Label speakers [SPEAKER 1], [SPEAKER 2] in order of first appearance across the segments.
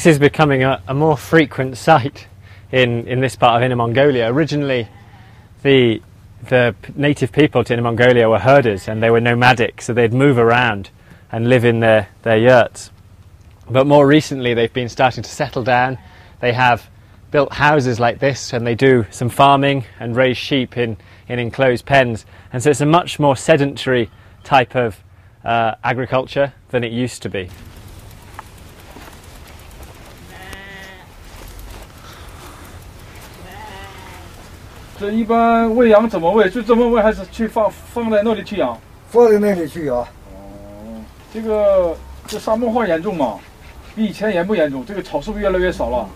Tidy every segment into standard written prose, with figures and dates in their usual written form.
[SPEAKER 1] This is becoming a more frequent sight in this part of Inner Mongolia. Originally, the native people to Inner Mongolia were herders, and they were nomadic, so they'd move around and live in their yurts. But more recently they've been starting to settle down. They have built houses like this, and they do some farming and raise sheep in enclosed pens, and so it's a much more sedentary type of agriculture than it used to be.
[SPEAKER 2] 这一般喂养怎么喂？就这么喂，还是去放在那里去养？
[SPEAKER 3] 放在那里去养。
[SPEAKER 2] 哦，这沙漠化严重吗？比以前严不严重？这个草是不是越来越少了？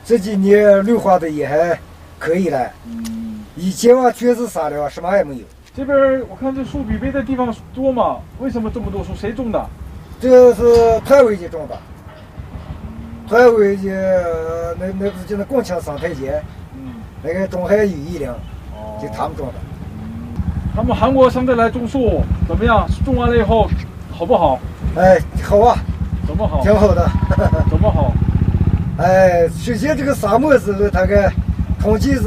[SPEAKER 3] 这几年绿化的也还可以了。以前啊，全是沙料，什么也没有。
[SPEAKER 2] 这边我看这树比别的地方多嘛？为什么这么多树？谁种的？
[SPEAKER 3] 这是团委家种的。团委家那不是就那共青生态街？那个中海雨一领，就他们种的。
[SPEAKER 2] 他们韩国生态来种树怎么样？种完了以后好不好？
[SPEAKER 3] 好啊。
[SPEAKER 2] 怎么好？
[SPEAKER 3] 挺好的。
[SPEAKER 2] 怎么好？
[SPEAKER 3] 首先这个沙漠时候，它个空气是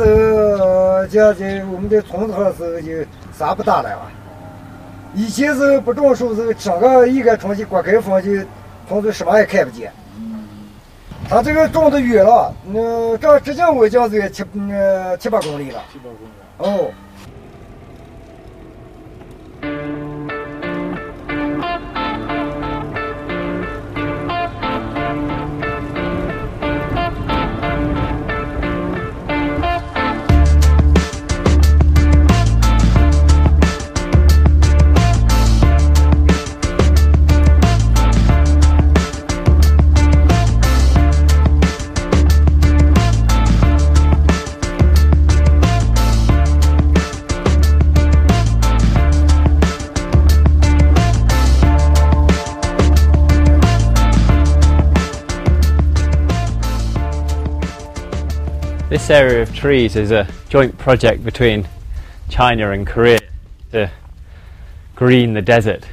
[SPEAKER 3] 像这我们的村子上时候就沙不大了啊。以前是不种树时候，整个一个空气刮开风就风就什么也看不见。它这个种的远了，这直径我讲是7、8公里了。7、8公里。哦。
[SPEAKER 1] This area of trees is a joint project between China and Korea to green the desert,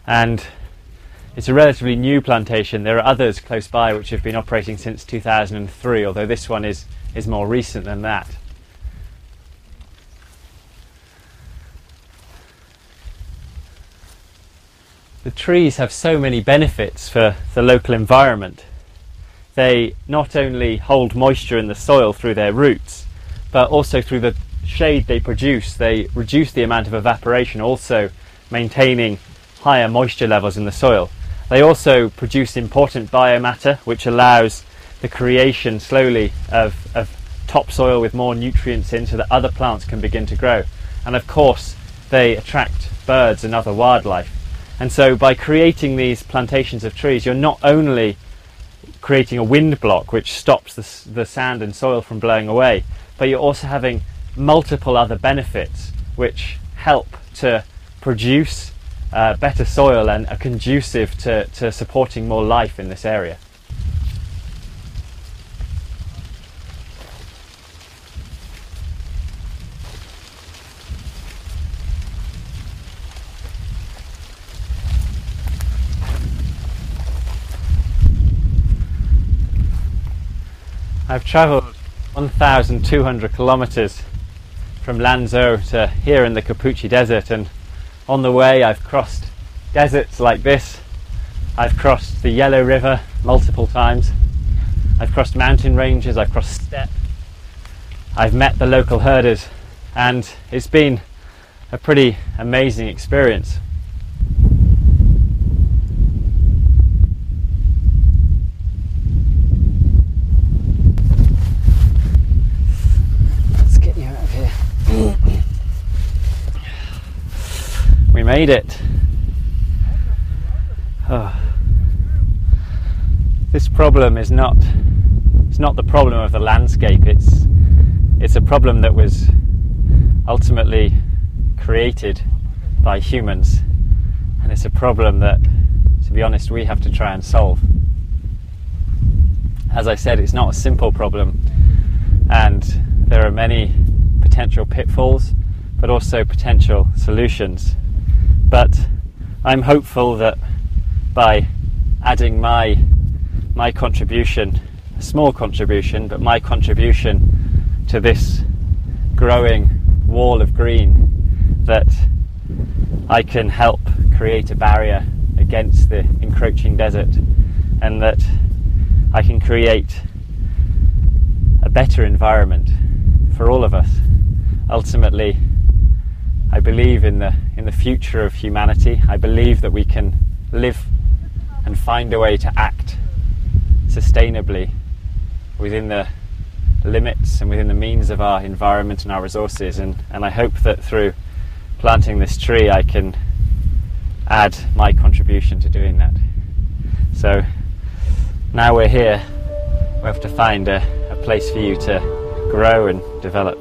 [SPEAKER 1] and it's a relatively new plantation. There are others close by which have been operating since 2003, although this one is more recent than that. The trees have so many benefits for the local environment. They not only hold moisture in the soil through their roots, but also through the shade they produce. They reduce the amount of evaporation, also maintaining higher moisture levels in the soil. They also produce important biomatter, which allows the creation slowly of topsoil with more nutrients in, so that other plants can begin to grow. And of course they attract birds and other wildlife. And so by creating these plantations of trees, you're not only creating a wind block which stops the sand and soil from blowing away, but you're also having multiple other benefits which help to produce better soil and are conducive to supporting more life in this area. I've travelled 1,200 kilometres from Lanzhou to here in the Capuchi Desert, and on the way I've crossed deserts like this. I've crossed the Yellow River multiple times. I've crossed mountain ranges, I've crossed steppe. I've met the local herders, and it's been a pretty amazing experience. We made it. Oh. This problem is not the problem of the landscape. It's a problem that was ultimately created by humans, and it's a problem that, to be honest, we have to try and solve. As I said, it's not a simple problem, and there are many potential pitfalls, but also potential solutions. But I'm hopeful that by adding my contribution, a small contribution, but my contribution to this growing wall of green, that I can help create a barrier against the encroaching desert, and that I can create a better environment for all of us. Ultimately, I believe in the future of humanity. I believe that we can live and find a way to act sustainably within the limits and within the means of our environment and our resources, and I hope that through planting this tree I can add my contribution to doing that. So now we're here, we have to find a place for you to grow and develop.